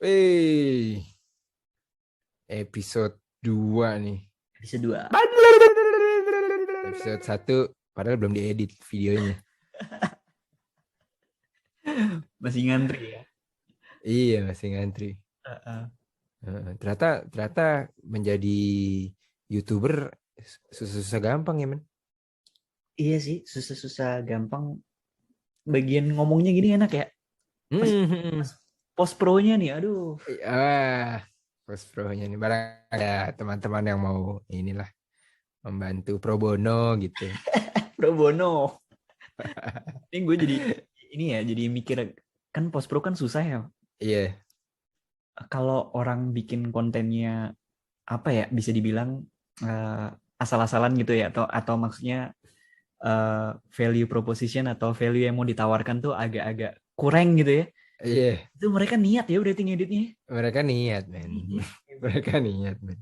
Eh, episode 2 nih. Episode 2. Episode 1 padahal belum diedit videonya. Masih ngantri ya. Iya, masih ngantri. Ternyata menjadi YouTuber susah-susah gampang ya, men. Iya sih, susah-susah gampang. Bagian ngomongnya gini enak ya. Post pro-nya nih, aduh. Post pro-nya nih barang ada teman-teman yang mau inilah membantu pro bono gitu. Pro bono. Ini gue jadi mikir, kan post pro kan susah ya. Iya. Kalau orang bikin kontennya apa ya, bisa dibilang asal-asalan gitu ya, atau maksudnya value proposition atau value yang mau ditawarkan tuh agak-agak kurang gitu ya. Iya. Itu mereka niat ya berarti ngeditnya. Mereka niat, men. Mereka niat, men.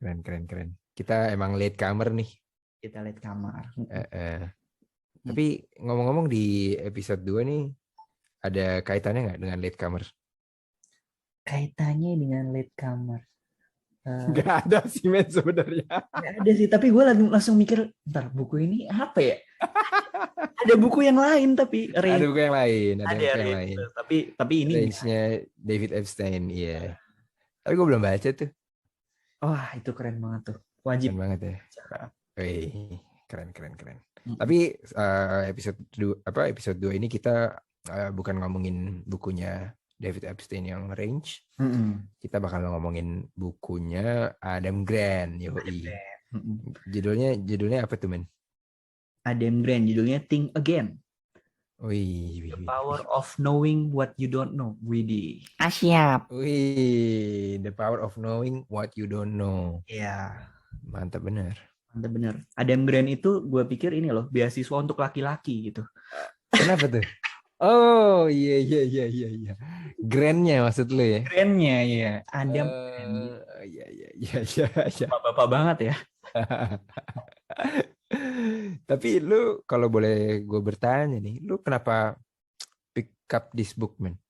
Keren. Kita emang late comer nih. Kita lihat kamar. Tapi ngomong-ngomong di episode 2 nih, ada kaitannya nggak dengan late comer? Kaitannya dengan late comer. Nggak ada sih, men, sebenarnya. Nggak ada sih, tapi gue langsung mikir, ntar buku ini apa ya? Ada buku yang lain tapi Ada buku yang lain, Tapi ini range-nya David Epstein, iya. Tapi gue belum baca tuh. Wah, itu keren banget tuh. Wajib Keren banget ya. Wih, keren. Tapi episode 2 ini kita bukan ngomongin bukunya David Epstein yang Range. Kita bakal ngomongin bukunya Adam Grant, yoi. Judulnya apa tuh, men? Adam Grant, judulnya Think Again. Wih. The Power of Knowing What You Don't Know. Widih. Siap. Wih, The Power of Knowing What You Don't Know. Iya. Mantap bener. Adam Grant itu gue pikir ini loh, beasiswa untuk laki-laki gitu. Kenapa tuh? Oh, iya. Grant-nya maksud lu ya? Grant-nya, iya. Adam. Iya. Bapak banget ya. Tapi lu kalau boleh gue bertanya nih, lu kenapa pick up this book, man?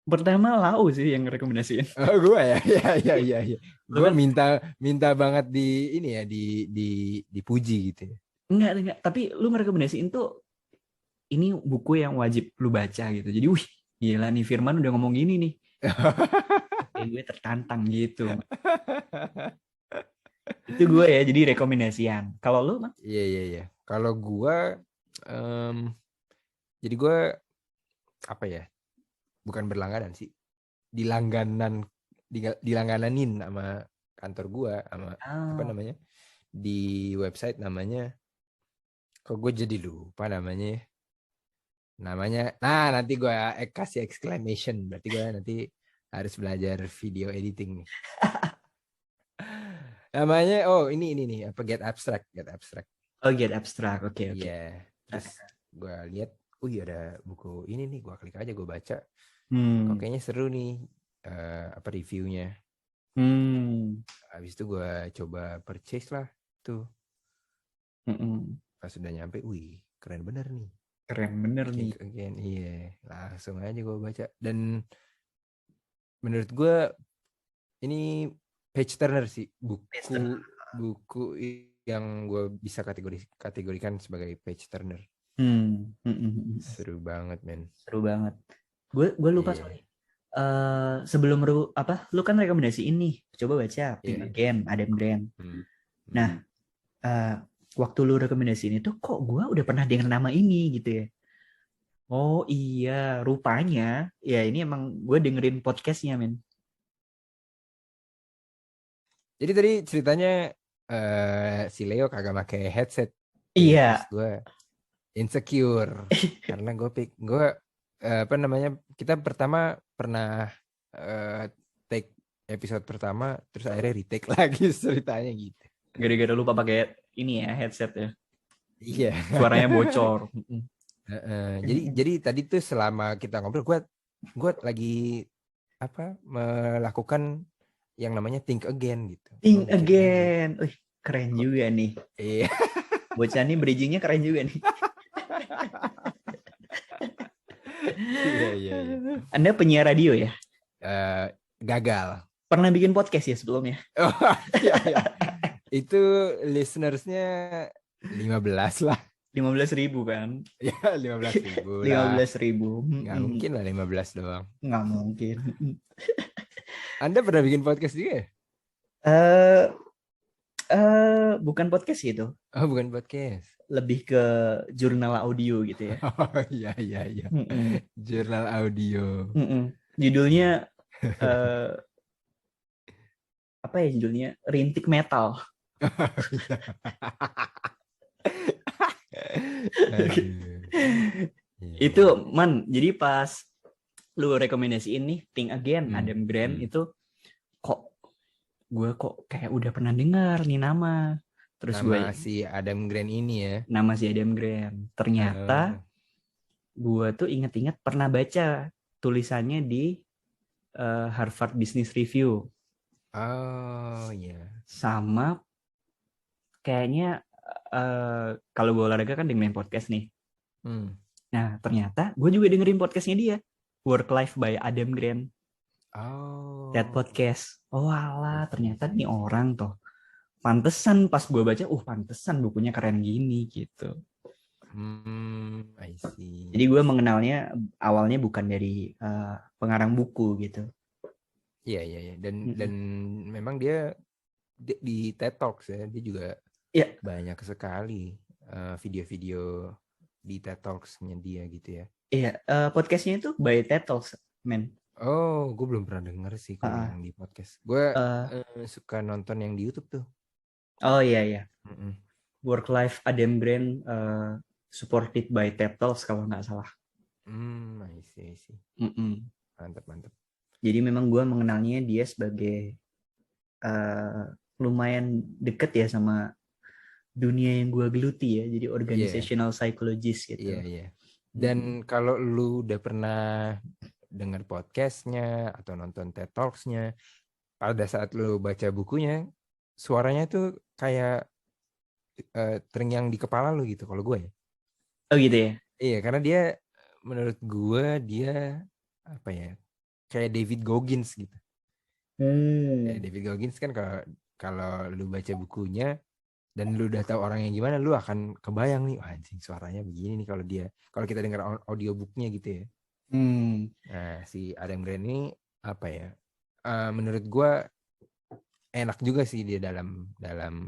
Pertama Lau sih yang rekomendasiin. Oh, gue ya. Iya. Gue minta banget di ini ya, dipuji gitu ya. Enggak. Tapi lu ngerekomendasiin tuh ini buku yang wajib lu baca gitu. Jadi, wih, gila nih Firman udah ngomong gini nih. Gue tertantang gitu. Itu gue ya, jadi rekomendasian. Kalau lu, Mas? Iya. Kalau gue, jadi gue apa ya? Bukan berlangganan sih, dilanggananin sama kantor gue, sama apa namanya, di website namanya, kok gue jadi lupa namanya. Nah nanti gue kasih exclamation, berarti gue nanti harus belajar video editing nih. Namanya ini nih, apa, Get Abstract. Oh, Get Abstract, oke. Iya. Terus gue lihat, ada buku ini nih, gue klik aja, gue baca. Kok kayaknya seru nih, reviewnya. Habis itu gue coba purchase lah tuh. Pas udah nyampe, keren bener nih. Again, iya. Langsung aja gue baca. Dan menurut gue ini page turner sih, buku yang gue bisa kategorikan sebagai page turner. Seru banget, men. Gue lupa sorry. Sebelum lu kan rekomendasi ini, coba baca Think Again, Adam Grant. Nah, waktu lu rekomendasi ini tuh kok gue udah pernah dengar nama ini gitu ya. Oh iya, rupanya ya ini emang gue dengerin podcastnya, men. Jadi tadi ceritanya si Leo kagak pakai headset. Iya. Terus gue insecure karena kita pertama pernah take episode pertama, terus akhirnya retake lagi ceritanya gitu. Gara-gara lupa pakai ini ya, headset ya. Iya. Suaranya bocor. Jadi tadi tuh selama kita ngobrol, gue lagi melakukan yang namanya Think Again gitu. Think Again. Keren juga nih. Iya. Bocah nih bridgingnya keren juga nih. Iya. Anda penyiar radio ya? Gagal. Pernah bikin podcast ya sebelumnya? Oh, iya. Itu listenersnya 15 lah. 15.000 kan? Ya 15.000 lah. 15.000. Nggak mungkin lah 15 doang. Nggak mungkin. Anda pernah bikin podcast juga ya? Bukan podcast gitu. Oh, bukan podcast. Lebih ke jurnal audio gitu ya. Oh iya. Jurnal audio. Judulnya apa ya judulnya? Rintik Metal. Itu man, jadi pas lu rekomendasiin nih Think Again, Adam Grant itu gue kok kayak udah pernah dengar nih nama. Terus nama si Adam Grant ini ya. Nama si Adam Grant. Ternyata gue tuh inget-inget pernah baca tulisannya di Harvard Business Review. Oh iya. Sama kayaknya kalau gue olahraga kan dengerin podcast nih. Nah ternyata gue juga dengerin podcastnya dia, Work Life by Adam Grant. Oh. That podcast. Oh alah, ternyata nih orang toh. Pantesan pas gue baca, pantesan bukunya keren gini gitu. I see. Jadi gue mengenalnya awalnya bukan dari pengarang buku gitu. Iya. Dan memang dia di TED Talks ya, dia juga banyak sekali video-video di TED Talks-nya dia gitu ya. Iya, podcastnya itu by TED Talks, men. Oh, gue belum pernah denger sih kalau yang di podcast. Gue suka nonton yang di YouTube tuh. Oh iya. Work Life Adam Grant supported by TED Talks kalau nggak salah. I see. Mantap. Jadi memang gue mengenalnya dia sebagai lumayan deket ya sama dunia yang gue geluti ya. Jadi organizational psychologist gitu. Iya. Dan kalau lu udah pernah dengar podcastnya atau nonton TED Talks-nya, pada saat lu baca bukunya, suaranya tuh kayak terngiang di kepala lu gitu kalau gue ya. Oh gitu ya? Iya, karena dia menurut gue dia apa ya, kayak David Goggins gitu. David Goggins kan kalau lu baca bukunya dan lu udah tahu orangnya gimana, lu akan kebayang nih, anjing suaranya begini nih kalau kita dengar audiobooknya gitu ya. Nah, si Adam Grant ini apa ya? Menurut gue enak juga sih dia dalam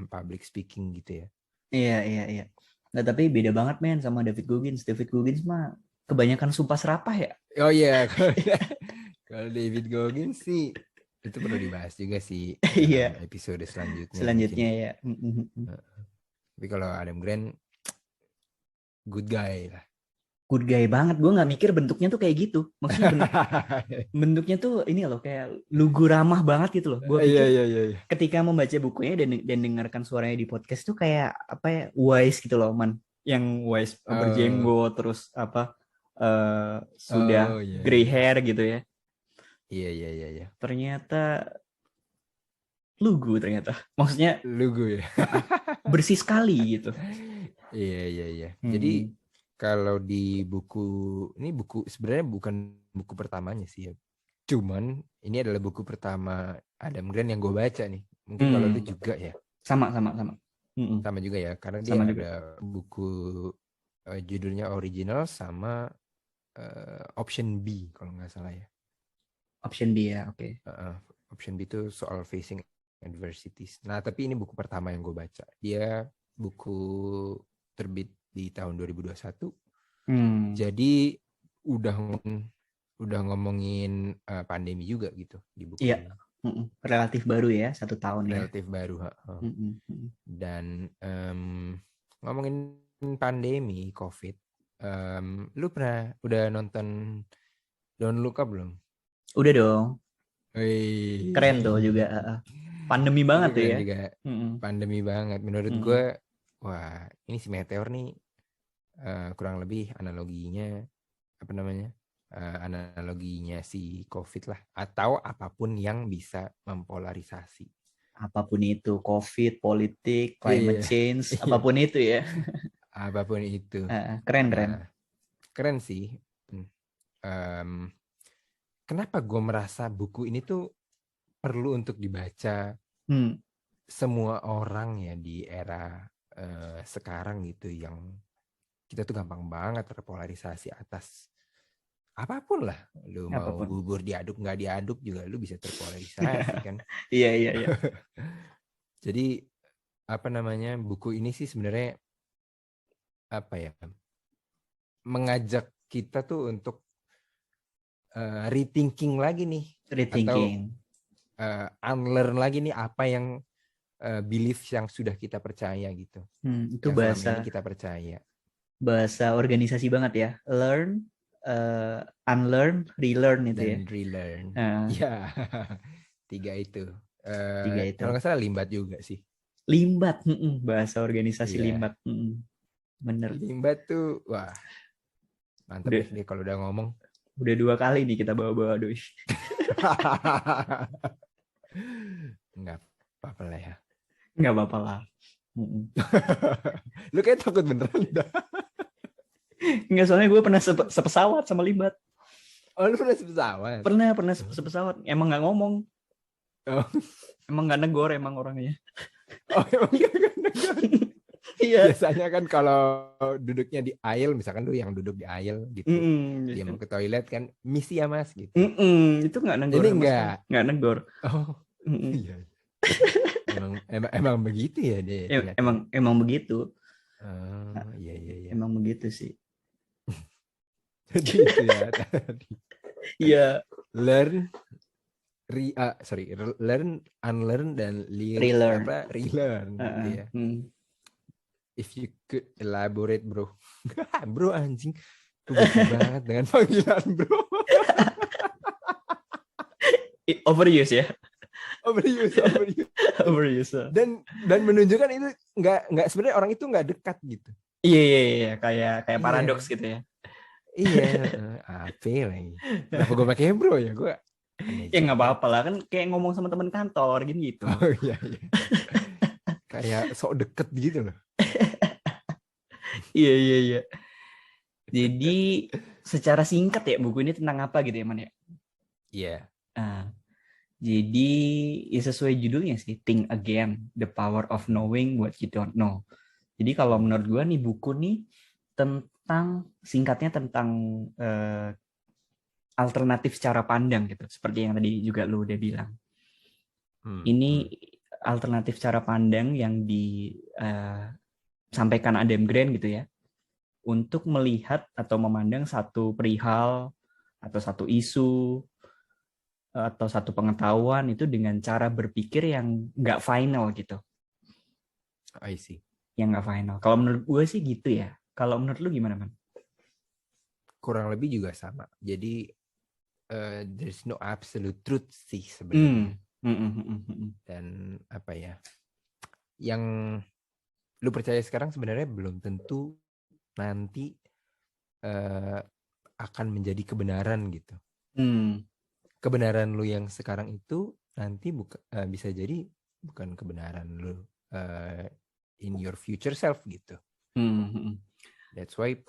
public speaking gitu ya. Iya. Nggak, tapi beda banget men sama David Goggins. David Goggins mah kebanyakan sumpah serapah ya. Oh iya, kalau David Goggins sih itu perlu dibahas juga sih dalam episode selanjutnya ya. Tapi kalau Adam Grant good guy lah. Good guy banget. Gue nggak mikir bentuknya tuh kayak gitu. Maksudnya bentuknya tuh ini loh kayak lugu ramah banget gitu loh. Gue pikir ketika membaca bukunya dan dengarkan suaranya di podcast tuh kayak apa ya, wise gitu loh man. Yang wise berjenggot terus apa sudah gray hair gitu ya. Iya. Ternyata lugu ternyata. Maksudnya lugu ya. Bersih sekali gitu. Iya. Jadi kalau di ini buku sebenarnya bukan buku pertamanya sih ya. Cuman ini adalah buku pertama Adam Grant yang gue baca nih. Mungkin kalau lu juga ya. Sama. Sama juga ya, karena dia ada buku judulnya Original sama Option B kalau nggak salah ya. Option B ya, oke. Option B itu soal facing adversities. Nah, tapi ini buku pertama yang gue baca. Dia buku terbit di tahun 2021. Jadi udah ngomongin pandemi juga gitu di buku ini. Relatif baru ya, 1 tahun ya. Relatif baru. Dan ngomongin pandemi COVID, lu udah nonton Don't Look Up belum? Udah dong. Keren tuh juga. Pandemi banget tuh ya. Juga. Pandemi banget. Menurut gue, wah ini si Meteor nih kurang lebih analoginya analoginya si COVID lah, atau apapun yang bisa mempolarisasi. Apapun itu, COVID, politik, climate change, apapun itu ya. Apapun itu. Keren. Keren sih. kenapa gue merasa buku ini tuh perlu untuk dibaca semua orang ya di era sekarang gitu, yang kita tuh gampang banget terpolarisasi atas apapun lah. Lu mau bubur diaduk nggak diaduk juga lu bisa terpolarisasi kan. Iya. Jadi apa namanya, buku ini sih sebenarnya apa ya, mengajak kita tuh untuk rethinking lagi nih, atau unlearn lagi nih apa yang belief yang sudah kita percaya gitu. Itu yang bahasa selama ini kita percaya. Bahasa organisasi banget ya. Learn, unlearn, relearn itu dan ya. Relearn. Ya, 3 itu. 3 itu. Kalau nggak salah limbat juga sih. Limbat, bahasa organisasi limbat. Bener. Limbat tuh, wah, mantap deh kalau udah ngomong. Udah 2 kali nih kita bawa-bawa doi. Nggak apa-apa lah ya. Nggak apa-apa lah. Lu kayak takut beneran dah. Nggak, soalnya gue pernah sepesawat sama limbat. Oh, lu pernah sepesawat? Pernah sepesawat. Emang nggak ngomong. Oh. Emang nggak negor emang orangnya. Oh, emang nggak negor. Iya. Biasanya kan kalau duduknya di aisle, misalkan lu yang duduk di aisle gitu, dia mau ke toilet kan, misi ya mas gitu. Itu nggak negor. Ini nggak negor. Oh, iya. emang begitu ya dia. Emang begitu. Iya. Emang begitu sih. Jadi itu ya tadi. Iya. Learn, unlearn, dan relearn. Relearn gitu ya. If you could elaborate, bro. Bro anjing. Gue benci banget dengan panggilan bro. Overuse ya. Overuse. Dan menunjukkan itu nggak sebenarnya orang itu nggak dekat gitu. Iya, kayak paradoks gitu ya. Iya, apa lagi? Kenapa gue pakai bro ya? Gue ya nggak apa-apa lah, kan kayak ngomong sama teman kantor gitu. Oh iya. Kayak sok deket gitu loh. Iya. Jadi secara singkat ya, buku ini tentang apa gitu ya, Man ya? Iya. Jadi ya sesuai judulnya sih, Think Again, The Power of Knowing What You Don't Know. Jadi kalau menurut gue nih, buku nih singkatnya tentang alternatif cara pandang gitu, seperti yang tadi juga lu udah bilang. Ini alternatif cara pandang yang disampaikan Adam Grant gitu ya, untuk melihat atau memandang satu perihal atau satu isu atau satu pengetahuan itu dengan cara berpikir yang nggak final gitu. I see. Yang nggak final. Kalau menurut gue sih gitu ya. Kalau menurut lu gimana, Man? Kurang lebih juga sama. Jadi there's no absolute truth sih sebenarnya. Dan apa ya, yang lu percaya sekarang sebenarnya belum tentu nanti akan menjadi kebenaran gitu. Kebenaran lu yang sekarang itu nanti bisa jadi bukan kebenaran lu in your future self gitu. That's why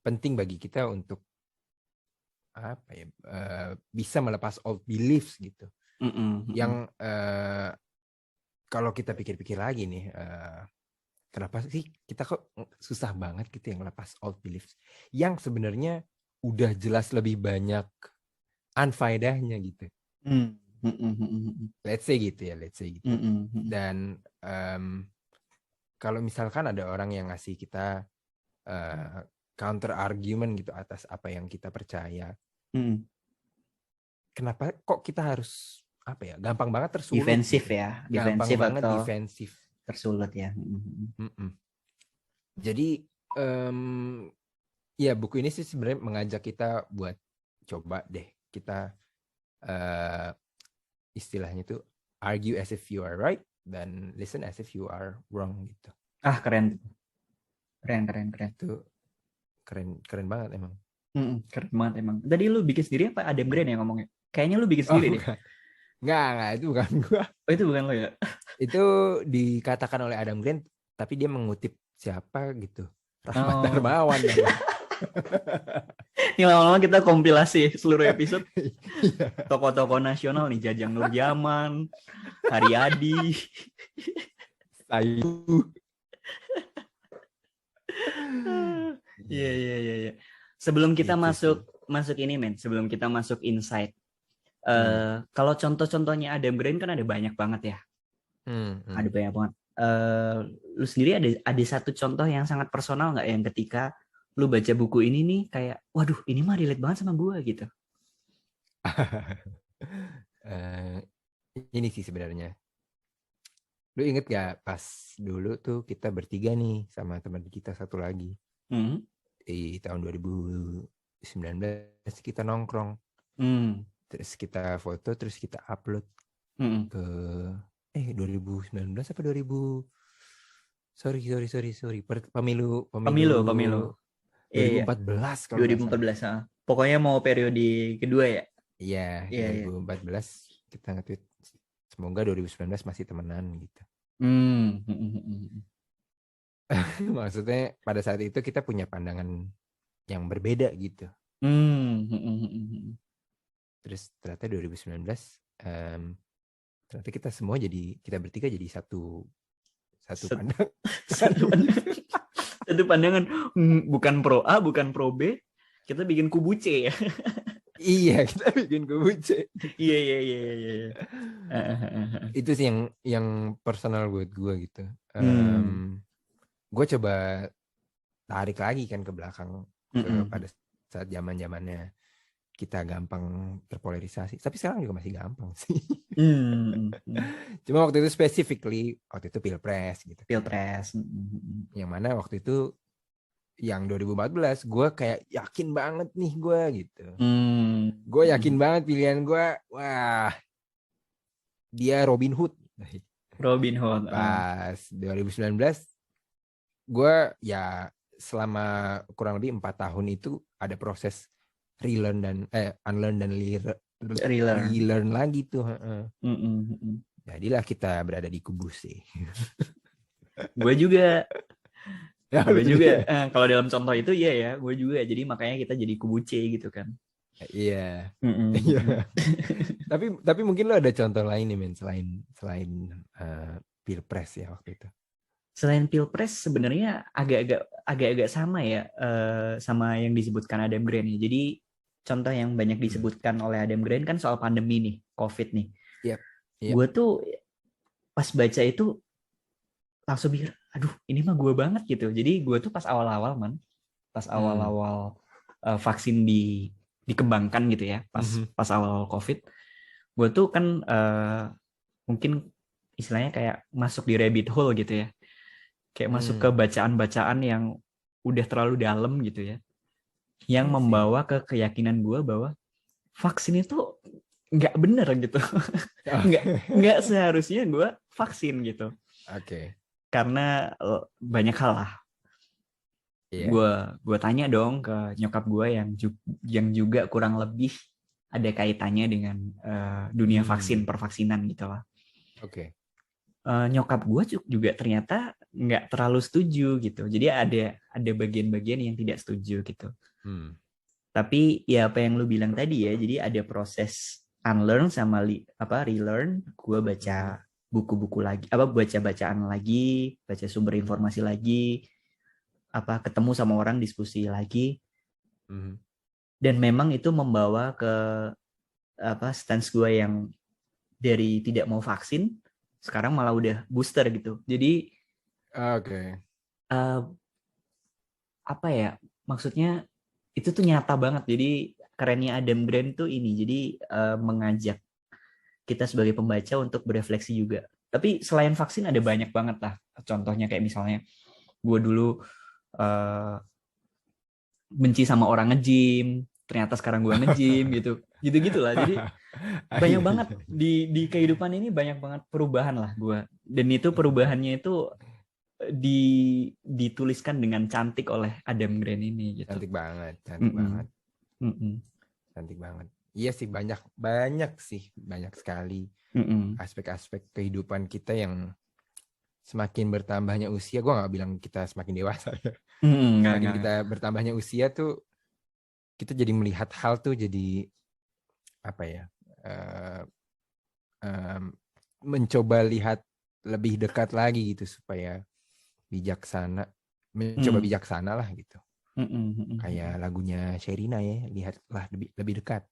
penting bagi kita untuk bisa melepas old beliefs gitu. Yang kalau kita pikir-pikir lagi nih, kenapa sih kita kok susah banget gitu yang lepas old beliefs yang sebenarnya udah jelas lebih banyak unfaedahnya gitu. Let's say gitu. Dan kalau misalkan ada orang yang ngasih kita counter argument gitu atas apa yang kita percaya, kenapa kok kita harus gampang banget tersulut? Defensif gitu. ya, gampang banget defensif, tersulut ya. Jadi ya buku ini sih sebenarnya mengajak kita buat coba deh kita istilahnya tuh argue as if you are right dan listen as if you are wrong gitu. Keren. Itu keren banget emang. Keren banget emang. Tadi lu bikin sendiri apa Adam Grant yang ngomongnya? Kayaknya lu bikin sendiri deh. Enggak, itu bukan gua. Oh, itu bukan lo ya? Itu dikatakan oleh Adam Grant, tapi dia mengutip siapa gitu. Rahmat Darmawan. Ini lama-lama kita kompilasi seluruh episode Iya. tokoh-tokoh nasional nih, Jajang Nurjaman, Haryadi. Ayu. Iya, iya, iya, iya. Sebelum kita Itu masuk ini, men, sebelum kita masuk insight. Hmm. Kalau contoh-contohnya Adam Grant kan ada banyak banget ya. Ada banyak banget. Lu sendiri ada satu contoh yang sangat personal nggak, yang ketika lu baca buku ini nih kayak, waduh, ini mah relate banget sama gue gitu. Ini sih sebenarnya. Lu inget gak pas dulu tuh kita bertiga nih sama teman kita satu lagi. Di tahun 2019 kita nongkrong. Terus kita foto, terus kita upload ke 2019 apa 2000? Sorry. Pemilu 2014 kalau 2014. Pokoknya mau periode kedua ya. Iya, 2014 kita nge-tweet semoga 2019 masih temenan gitu. Maksudnya pada saat itu kita punya pandangan yang berbeda gitu. Terus ternyata 2019 ternyata kita semua kita bertiga jadi satu pandangan. Satu pandangan, bukan pro A, bukan pro B, kita bikin kubu C ya. Iya, kita bikin kubu C. Iya. Itu sih yang personal buat gue gitu. Gue coba tarik lagi kan ke belakang pada saat zaman-zamannya kita gampang terpolarisasi. Tapi sekarang juga masih gampang sih. Cuma waktu itu specifically, waktu itu Pilpres gitu. Pilpres. Yang mana waktu itu yang 2014 gue kayak yakin banget nih gue gitu. Gue yakin banget pilihan gue, wah dia Robin Hood. Pas 2019 gue ya selama kurang lebih 4 tahun itu ada proses relearn dan unlearn dan relearn lagi tuh. Jadilah kita berada di kubu C. Gue juga. Kalau dalam contoh itu iya ya, gue juga. Jadi makanya kita jadi kubu C gitu kan. Iya. Tapi mungkin lo ada contoh lain nih, men, selain Pilpres ya waktu itu. Selain Pilpres sebenarnya agak-agak sama ya, sama yang disebutkan Adam Grant ya. Jadi contoh yang banyak disebutkan oleh Adam Grant kan soal pandemi nih, COVID nih. Yep. Gue tuh pas baca itu langsung pikir, aduh ini mah gue banget gitu. Jadi gue tuh pas awal-awal vaksin dikembangkan gitu ya, pas awal COVID, gue tuh kan mungkin istilahnya kayak masuk di rabbit hole gitu ya. Kayak masuk ke bacaan-bacaan yang udah terlalu dalam gitu ya. Yang membawa ke keyakinan gue bahwa vaksin itu nggak bener gitu. Nggak seharusnya gue vaksin gitu. Oke. Karena banyak hal lah. Gue tanya dong ke nyokap gue yang juga kurang lebih ada kaitannya dengan dunia vaksin, pervaksinan gitu lah. Oke. Nyokap gue juga ternyata nggak terlalu setuju gitu. Jadi ada bagian-bagian yang tidak setuju gitu. Tapi ya apa yang lu bilang tadi ya, jadi ada proses unlearn sama relearn. Gue baca buku-buku lagi, baca bacaan lagi, baca sumber informasi lagi, ketemu sama orang, diskusi lagi. Dan memang itu membawa ke stance gue yang dari tidak mau vaksin sekarang malah udah booster gitu. Jadi maksudnya itu tuh nyata banget. Jadi kerennya Adam Grant tuh ini, jadi mengajak kita sebagai pembaca untuk berefleksi juga. Tapi selain vaksin ada banyak banget lah. Contohnya kayak misalnya gue dulu benci sama orang nge-gym, ternyata sekarang gue nge-gym gitu lah. Jadi banyak banget di kehidupan ini, banyak banget perubahan lah gue. Dan itu perubahannya itu dituliskan dengan cantik oleh Adam Grant ini gitu. Cantik banget. Cantik banget. Iya sih, banyak sekali aspek-aspek kehidupan kita yang semakin bertambahnya usia. Gue nggak bilang kita semakin dewasa ya. Semakin kita bertambahnya usia tuh kita jadi melihat hal tuh jadi apa ya? Mencoba lihat lebih dekat lagi gitu supaya bijaksana, mencoba bijaksana lah gitu. Kayak lagunya Sherina ya, lihatlah lebih dekat.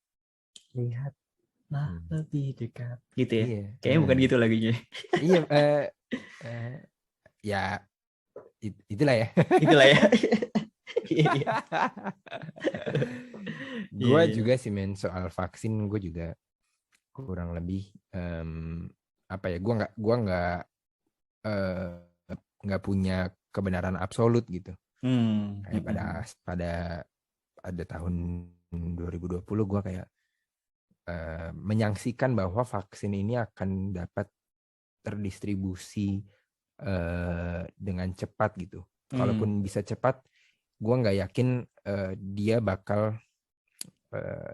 Lihatlah lebih dekat. Gitu ya? Iya. Kayaknya bukan gitu lagunya. Iya, ya itulah ya. Itulah ya. Iya. Gue juga sih men soal vaksin gue juga kurang lebih apa ya? Gue nggak punya kebenaran absolut gitu. Kayak pada tahun 2020 gue kayak menyaksikan bahwa vaksin ini akan dapat terdistribusi dengan cepat gitu. Kalaupun bisa cepat, gue nggak yakin dia bakal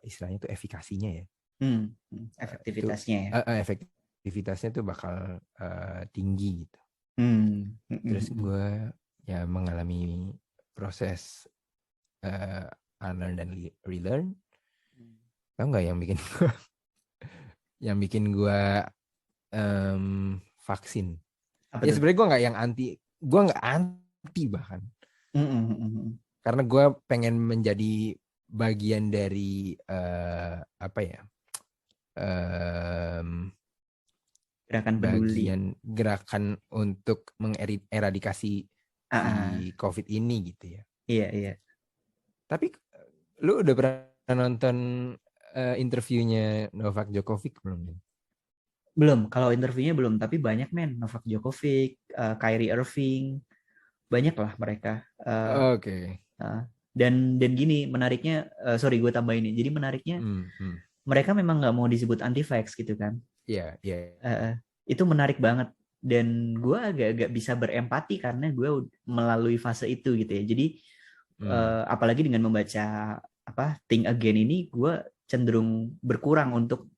istilahnya itu efikasinya ya. Efektivitasnya ya. Efektivitasnya tuh bakal tinggi gitu. Terus gue ya mengalami proses unlearn dan relearn. Tahu nggak yang bikin gue vaksin? Ya sebenarnya gue nggak anti bahkan. Karena gue pengen menjadi bagian dari apa ya? Gerakan untuk mengeradikasi si COVID ini gitu ya. Iya. Tapi lu udah pernah nonton interviewnya Novak Djokovic belum? Belum, kalau interviewnya belum, tapi banyak men, Novak Djokovic, Kyrie Irving, banyak lah mereka. Oke. Dan gini, menariknya, sorry gue tambahin ini, jadi menariknya mereka memang nggak mau disebut anti-vax gitu kan? Iya. Itu menarik banget, dan gue agak-agak bisa berempati karena gue melalui fase itu gitu ya. Jadi apalagi dengan membaca Think Again ini, gue cenderung berkurang untuk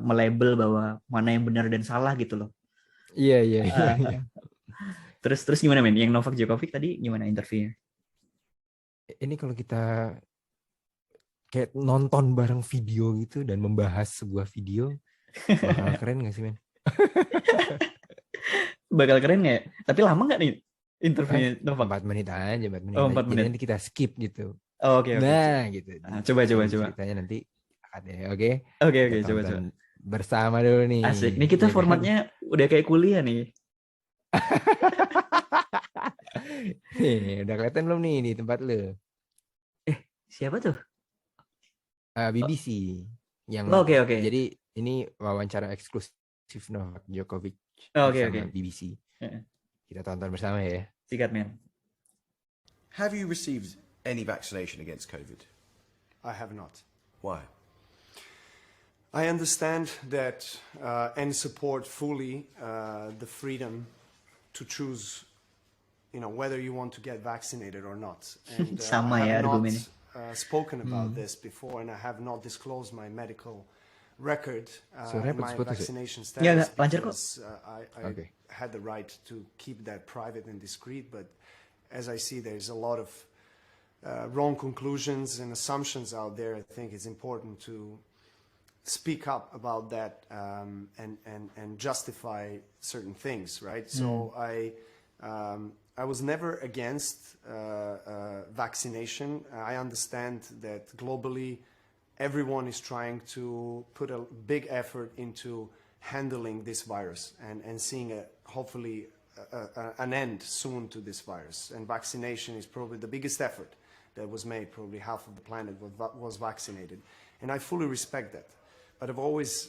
melabel bahwa mana yang benar dan salah gitu loh. Iya. Terus gimana men? Yang Novak Djokovic tadi gimana interviewnya? Ini kalau kita kayak nonton bareng video gitu dan membahas sebuah video, bakal keren gak sih men? Bakal keren nggak? Tapi lama nggak nih interviewnya Novak? 4 menit aja, 4 menit. Oh, 4 menit. Jadi nanti kita skip gitu. Oke. Nah gitu. Coba. Ceritanya nanti ada, oke? Oke, coba. Bersama dulu nih. Asik. Nih kita formatnya udah kayak kuliah nih. Nih, udah kelihatan belum nih di tempat lu? Siapa tuh? BBC. Oke. Jadi ini wawancara eksklusif Novak Djokovic Oke. BBC. Kita tonton bersama ya. Sikat men. Have you received any vaccination against COVID? I have not. Why? I understand that and support fully the freedom to choose, whether you want to get vaccinated or not. And Sama I ya have not argumennya. spoken about this before, and I have not disclosed my medical record, my vaccination status, because I had the right to keep that private and discreet. But as I see, there's a lot of wrong conclusions and assumptions out there. I think it's important to speak up about that and justify certain things, right? So I was never against vaccination. I understand that globally everyone is trying to put a big effort into handling this virus and seeing hopefully an end soon to this virus. And vaccination is probably the biggest effort that was made. Probably half of the planet was vaccinated. And I fully respect that. But I've always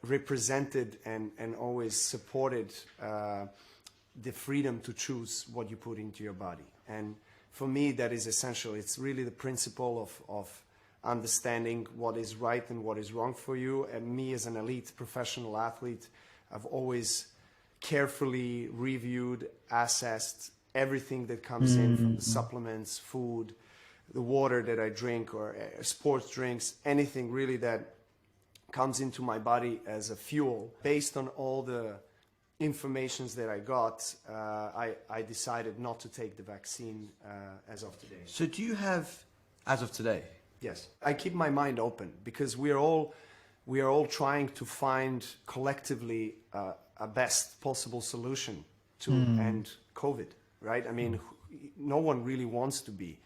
represented and always supported the freedom to choose what you put into your body. And for me, that is essential. It's really the principle of understanding what is right and what is wrong for you. And me as an elite professional athlete, I've always carefully reviewed, assessed everything that comes in from the supplements, food, the water that I drink, or sports drinks, anything really that comes into my body as a fuel, based on all the informations that I got, I decided not to take the vaccine as of today. So do you have, as of today? Yes, I keep my mind open because we are all trying to find collectively a best possible solution to end COVID, right? I mean, no one really wants to be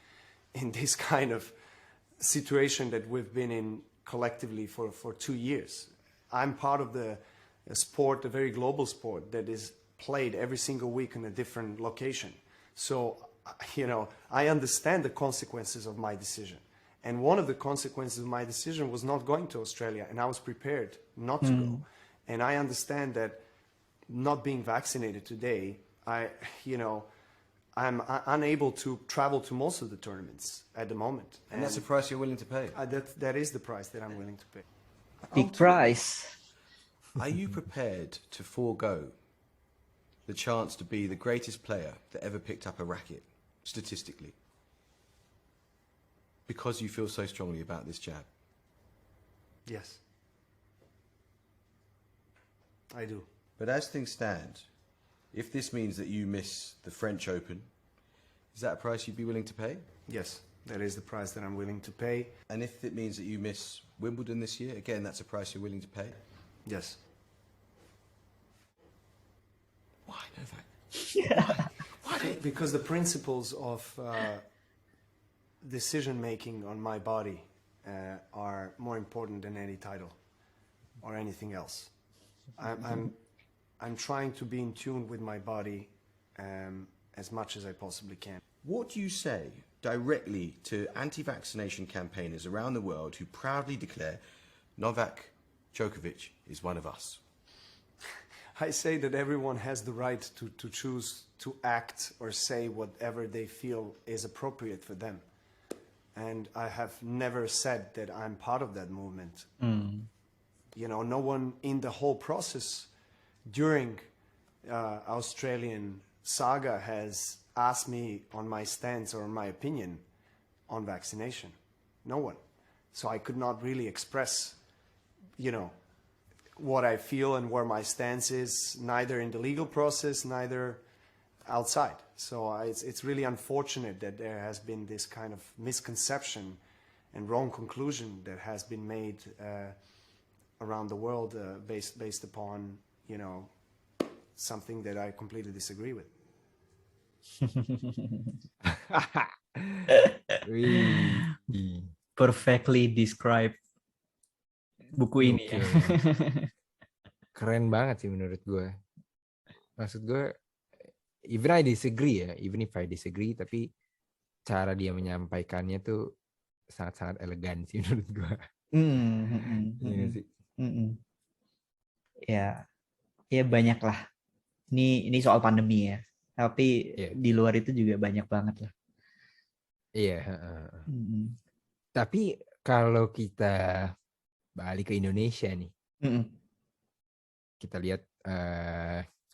in this kind of situation that we've been in collectively for 2 years. I'm part of a sport, a very global sport that is played every single week in a different location. So, you know, I understand the consequences of my decision. And one of the consequences of my decision was not going to Australia, and I was prepared not to go. And I understand that not being vaccinated today, I'm unable to travel to most of the tournaments at the moment. And that's the price you're willing to pay? That is the price that I'm willing to pay. Big price. Are you prepared to forego the chance to be the greatest player that ever picked up a racket, statistically, because you feel so strongly about this jab? Yes. I do. But as things stand, if this means that you miss the French Open, is that a price you'd be willing to pay? Yes, that is the price that I'm willing to pay. And if it means that you miss Wimbledon this year, again, that's a price you're willing to pay? Yes. Why, Novak? Why? Because the principles of decision-making on my body are more important than any title or anything else. I'm trying to be in tune with my body as much as I possibly can. What do you say directly to anti-vaccination campaigners around the world who proudly declare Novak Djokovic is one of us? I say that everyone has the right to choose to act or say whatever they feel is appropriate for them. And I have never said that I'm part of that movement. You know, no one in the whole process during Australian saga has asked me on my stance or my opinion on vaccination. No one. So I could not really express, you know, what I feel and where my stance is, neither in the legal process, neither outside. So it's really unfortunate that there has been this kind of misconception and wrong conclusion that has been made around the world based upon, you know, something that I completely disagree with. Perfectly describe buku ini ya. Keren banget sih menurut gue. Maksud gue, even if I disagree, tapi cara dia menyampaikannya tuh sangat-sangat elegan sih menurut gue. Iya sih. Ya banyak lah. Ini soal pandemi ya. Tapi di luar itu juga banyak banget lah. Iya. Tapi kalau kita balik ke Indonesia nih, kita lihat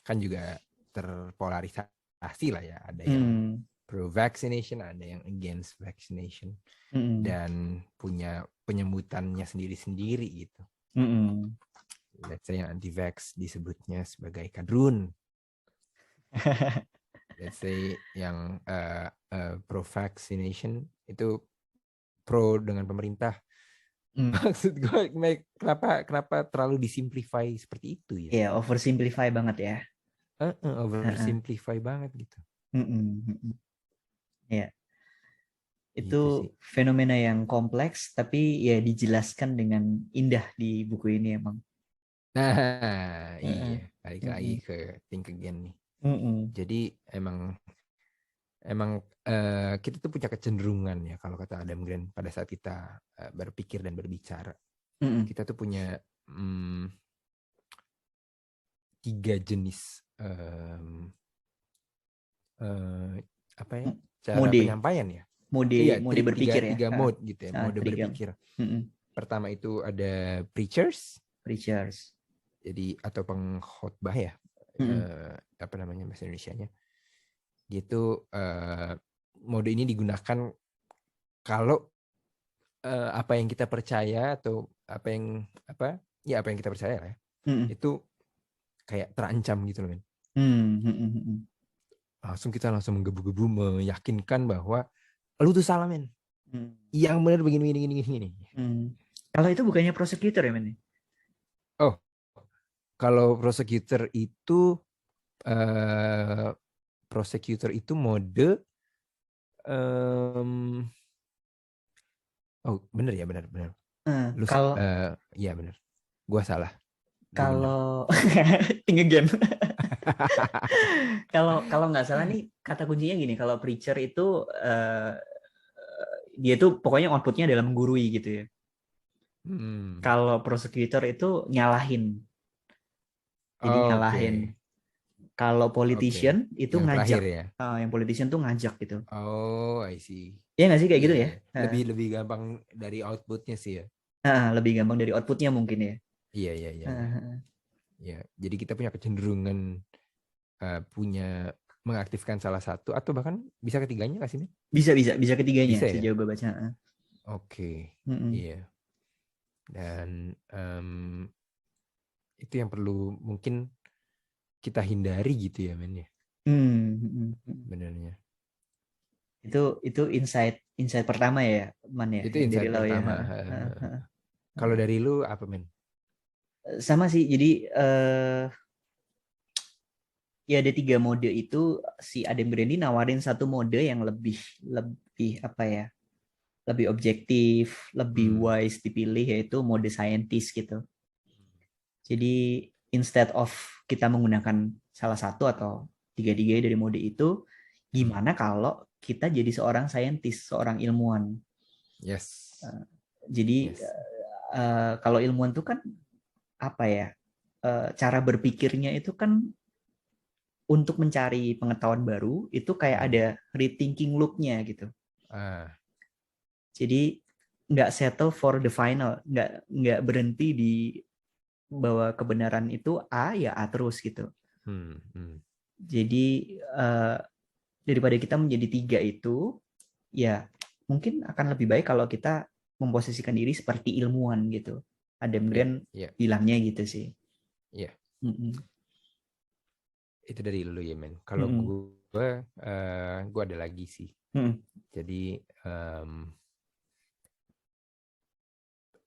kan juga terpolarisasi lah ya. Ada yang pro vaccination, ada yang against vaccination, dan punya penyebutannya sendiri-sendiri gitu. Let's say yang anti-vax disebutnya sebagai kadrun. Let's say yang pro-vaccination itu pro dengan pemerintah. Maksud gue kenapa terlalu disimplify seperti itu ya? Iya, oversimplify banget ya. Oversimplify banget gitu. Ya. Itu gitu fenomena yang kompleks tapi ya dijelaskan dengan indah di buku ini emang. Nah, iya, balik lagi ke Think Again nih. Jadi emang kita tuh punya kecenderungan ya, kalau kata Adam Grant, pada saat kita berpikir dan berbicara, kita tuh punya 3 jenis cara penyampaian ya. Mode berpikir ya. 3 mode gitu ya, mode berpikir. Pertama itu ada preachers. Jadi atau pengkhotbah ya. Apa namanya bahasa Indonesianya? Gitu, mode ini digunakan kalau apa yang kita percaya atau apa yang kita percaya lah ya, itu kayak terancam gitu loh, men. Kita langsung menggebu-gebu meyakinkan bahwa lu tuh salah, men. Yang benar begini. Kalau itu bukannya prosecutor ya, men? Oh, kalau prosecutor itu mode bener ya, benar. Lu kalau iya benar. Gua salah. Kalau tinggal game. Kalau nggak salah nih kata kuncinya gini, kalau preacher itu dia tuh pokoknya outputnya adalah menggurui gitu ya. Kalau prosecutor itu nyalahin. Jadi nyalahin. Kalau politician itu yang ngajak. Ya? Yang politician tuh ngajak gitu. Oh, I see. Iya nggak sih kayak gitu ya? Lebih gampang dari outputnya sih ya. Lebih gampang dari outputnya mungkin ya. Iya. Ya, jadi kita punya kecenderungan mengaktifkan salah satu atau bahkan bisa ketiganya nggak sih, Men? Bisa ketiganya bisa, sejauh gue baca. Oke. Iya. Dan itu yang perlu mungkin kita hindari gitu ya, Men ya. Benarnya. Itu insight pertama ya, Man ya. Itu insight pertama. Kalau dari lu apa, Men? Sama sih, jadi ya ada 3 mode itu. Si Adam Grandi nawarin satu mode yang lebih apa ya, lebih objektif, lebih wise dipilih, yaitu mode scientist gitu. Jadi instead of kita menggunakan salah satu atau 3 dari mode itu, gimana kalau kita jadi seorang scientist, seorang ilmuwan. Yes. Jadi kalau ilmuwan itu kan apa ya, cara berpikirnya itu kan untuk mencari pengetahuan baru itu kayak ada rethinking loop-nya gitu. Jadi nggak settle for the final, nggak berhenti di bahwa kebenaran itu A ya A terus gitu. Jadi daripada kita menjadi 3 itu, ya mungkin akan lebih baik kalau kita memposisikan diri seperti ilmuwan gitu. Adam Grant bilangnya gitu sih. Iya. Itu dari lu ya, Men. Kalau gue ada lagi sih. Jadi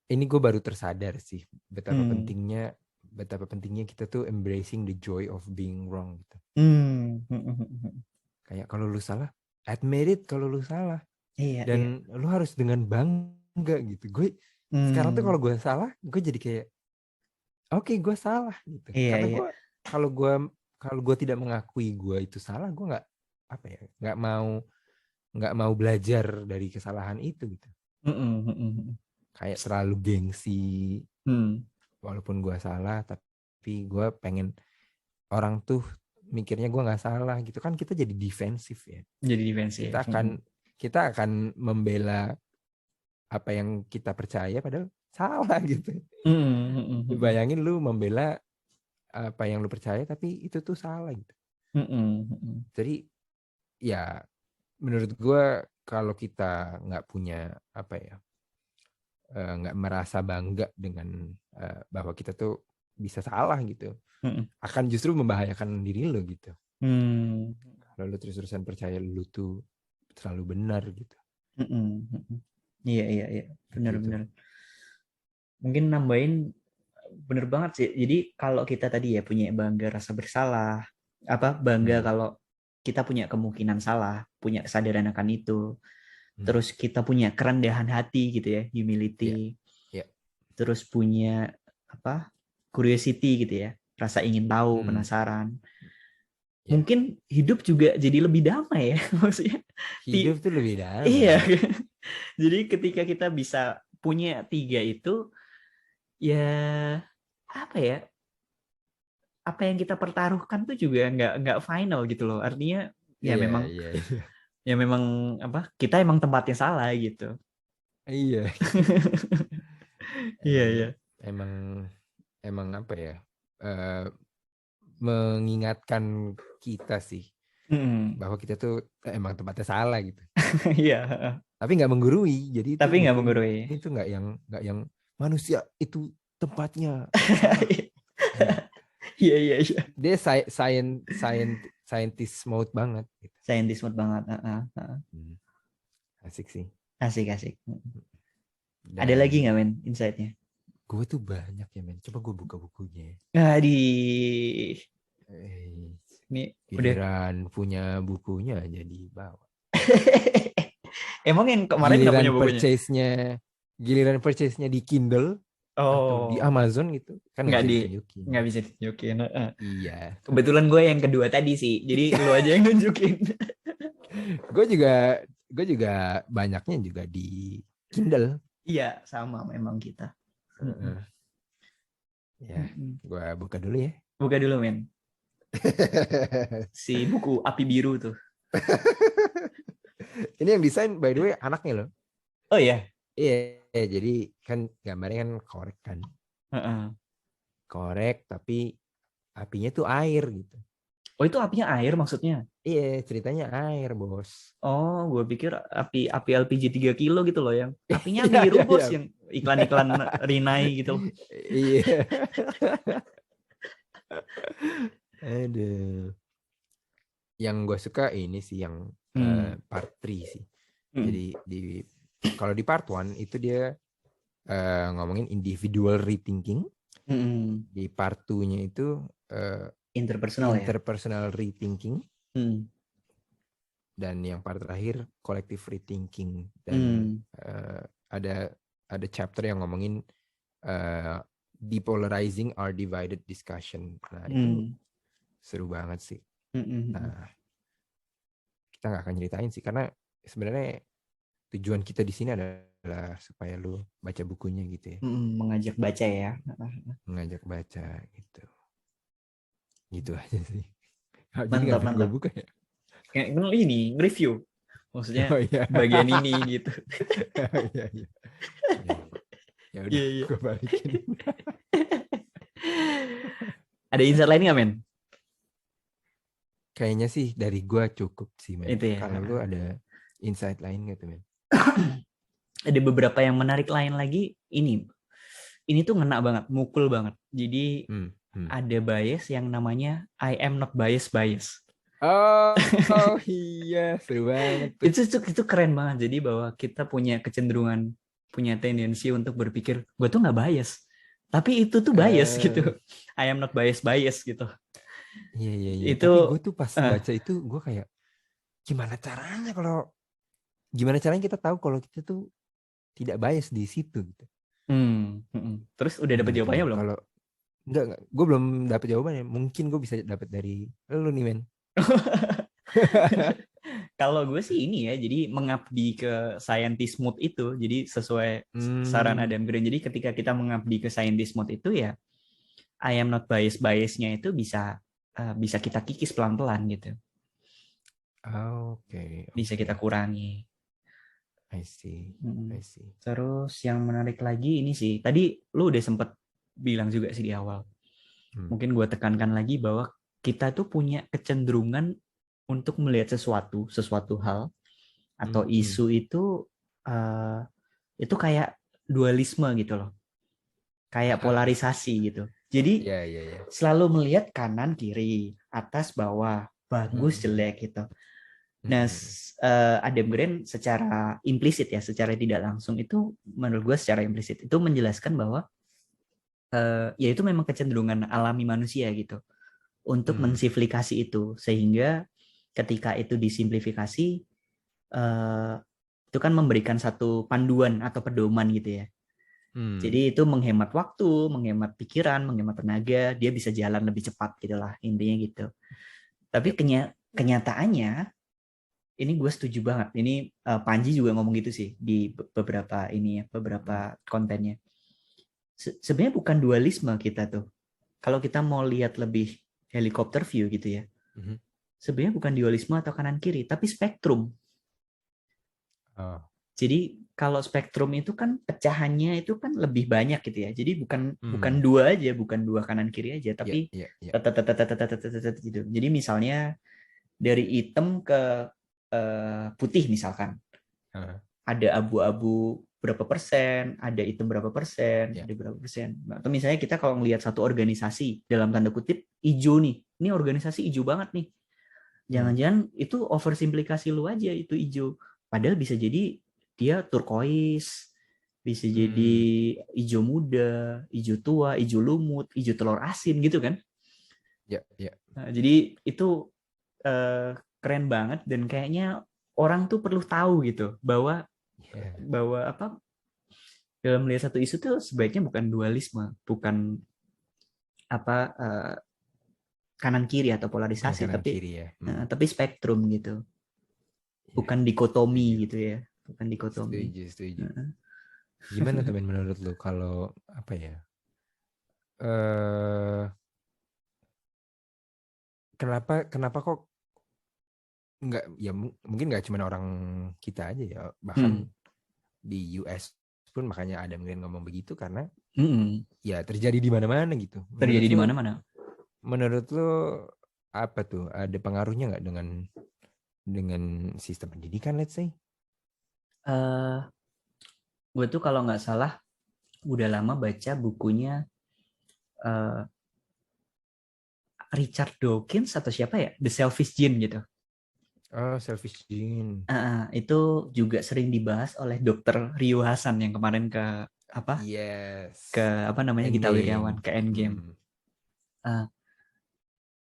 ini gue baru tersadar sih betapa pentingnya kita tuh embracing the joy of being wrong gitu. Kayak kalau lu salah, admit it kalau lu salah. Dan lu harus dengan bangga gitu. Gue sekarang tuh kalau gue salah, gue jadi kayak oke, gue salah gitu. Karena gue kalau gue tidak mengakui gue itu salah, gue nggak mau belajar dari kesalahan itu gitu. Kayak terlalu gengsi. Walaupun gue salah, tapi gue pengen orang tuh mikirnya gue nggak salah gitu kan, kita jadi defensif ya. Jadi defensif. Kita akan membela apa yang kita percaya padahal salah gitu. Bayangin lu membela apa yang lu percaya tapi itu tuh salah gitu. Jadi ya menurut gue kalau kita nggak punya nggak merasa bangga dengan bahwa kita tuh bisa salah gitu, akan justru membahayakan diri lu gitu. Kalau lu terus-terusan percaya lu tuh selalu benar gitu. Iya, benar-benar. Mungkin nambahin, bener banget sih. Jadi kalau kita tadi ya punya bangga rasa bersalah, bangga kalau kita punya kemungkinan salah, punya kesadaran akan itu, terus kita punya kerendahan hati gitu ya, humility, terus punya curiosity gitu ya, rasa ingin tahu, penasaran. Mungkin hidup juga jadi lebih damai ya, maksudnya. Hidup tuh lebih damai. Iya. Jadi ketika kita bisa punya 3 itu, ya apa yang kita pertaruhkan tuh juga nggak final gitu loh. Artinya ya memang kita emang tempatnya salah gitu. Iya. Iya. Emang mengingatkan kita sih bahwa kita tuh emang tempatnya salah gitu. Iya. Tapi nggak menggurui. Jadi nggak menggurui. Itu nggak yang manusia itu tempatnya. Iya. Dia scientist mode banget. Gitu. Scientist mode banget. Asik sih. Asik. Ada lagi nggak men insight-nya? Gue tuh banyak ya men. Coba gue buka bukunya. Ini giliran punya bukunya jadi bawa. Emang yang kemarin nggak punya bukunya? Giliran purchase-nya di Kindle atau di Amazon gitu kan nggak bisa ditunjukin. Iya. Kebetulan gue yang kedua tadi sih, jadi lu aja yang nunjukin. gue juga banyaknya juga di Kindle. Iya, sama memang kita. Ya, gue buka dulu ya. Buka dulu men. Si buku Api Biru tuh. Ini yang desain by the way anaknya loh. Oh iya. Iya, jadi kan gambarnya kan korek kan. Korek tapi apinya tuh air gitu. Oh itu apinya air maksudnya? Iya, ceritanya air bos. Oh, gue pikir api LPG 3 kilo gitu loh yang apinya biru bos yang iklan-iklan Rinnai gitu. Iya. Aduh. Yang gue suka ini sih yang part 3 sih. Jadi kalau di part 1 itu dia ngomongin individual rethinking. Di part 2-nya itu interpersonal rethinking. Dan yang part terakhir collective rethinking. Dan ada chapter yang ngomongin depolarizing our divided discussion. Nah itu seru banget sih. Nah kita nggak akan ceritain sih karena sebenarnya tujuan kita di sini adalah supaya lu baca bukunya gitu ya. Mengajak baca ya. Mengajak baca gitu. Gitu aja sih. Mantap. Gue buka ya. Kayak ini review. Maksudnya bagian ini gitu. Iya. Ya udah gue balikin. Ada insight lain nggak men? Kayaknya sih dari gue cukup sih men. Itu ya. Kalau lu ada insight lain nggak tuh men? Ada beberapa yang menarik lain lagi. Ini tuh ngena banget, mukul banget. Jadi ada bias yang namanya I am not bias. Oh iya, seru banget. Itu keren banget. Jadi bahwa kita punya kecenderungan, punya tendensi untuk berpikir gue tuh nggak bias, tapi itu tuh bias gitu. I am not bias gitu. Iya. Itu tapi gue tuh pas baca itu gue kayak gimana caranya kita tahu kalau kita tuh tidak bias di situ gitu. Terus udah dapet jawabannya belum? Kalau enggak, gue belum dapet jawabannya. Mungkin gue bisa dapet dari lu nih men. Kalau gue sih ini ya, jadi mengabdi ke scientist mode itu, jadi sesuai saran Adam Grant. Jadi ketika kita mengabdi ke scientist mode itu ya, I am not biasnya itu bisa kita kikis pelan-pelan gitu. Oke. Bisa kita kurangi. I see. Terus yang menarik lagi ini sih, tadi lu udah sempet bilang juga sih di awal. Mungkin gue tekankan lagi bahwa kita tuh punya kecenderungan untuk melihat sesuatu hal atau isu itu kayak dualisme gitu loh, kayak polarisasi gitu. Jadi selalu melihat kanan kiri, atas bawah, bagus jelek gitu. Nah, Adam Grant secara implisit ya, secara tidak langsung itu menurut gue secara implisit itu menjelaskan bahwa ya itu memang kecenderungan alami manusia gitu untuk mensimplifikasi itu, sehingga ketika itu disimplifikasi itu kan memberikan satu panduan atau pedoman gitu ya. Jadi itu menghemat waktu, menghemat pikiran, menghemat tenaga, dia bisa jalan lebih cepat gitulah intinya gitu. Tapi kenyataannya ini gue setuju banget. Ini Panji juga ngomong gitu sih di beberapa kontennya. Sebenarnya bukan dualisme kita tuh. Kalau kita mau lihat lebih helikopter view gitu ya. Sebenarnya bukan dualisme atau kanan kiri, tapi spektrum. Jadi kalau spektrum itu kan pecahannya itu kan lebih banyak gitu ya. Jadi bukan dua aja, bukan dua kanan kiri aja, tapi gitu. Jadi misalnya dari hitam ke putih misalkan. Ada abu-abu berapa persen, ada itu berapa persen, ada berapa persen. Atau misalnya kita kalau ngelihat satu organisasi dalam tanda kutip hijau nih, ini organisasi hijau banget nih. Jangan-jangan itu oversimplikasi lu aja itu hijau. Padahal bisa jadi dia turquoise, bisa jadi hijau muda, hijau tua, hijau lumut, hijau telur asin gitu kan? Ya, ya. Nah, jadi itu keren banget dan kayaknya orang tuh perlu tahu gitu bahwa apa dalam melihat satu isu tuh sebaiknya bukan dualisme, bukan apa kanan kiri atau polarisasi, tapi kiri, ya. Tapi spektrum gitu, bukan dikotomi gitu ya, bukan dikotomi. Setuju. Gimana teman menurut lu kalau apa ya? Kenapa kok nggak, ya mungkin nggak cuma orang kita aja ya, bahkan di US pun makanya Adam Grant ngomong begitu karena ya terjadi di mana-mana gitu. Terjadi di mana-mana. Menurut lo apa tuh, ada pengaruhnya nggak dengan sistem pendidikan, let's say? Gue tuh kalau nggak salah udah lama baca bukunya Richard Dawkins atau siapa ya, The Selfish Gene gitu. Oh, Selfish Gene. Itu juga sering dibahas oleh Dr. Rio Hasan yang kemarin ke apa? Yes. Ke apa namanya, Gita Wirjawan, ke Endgame.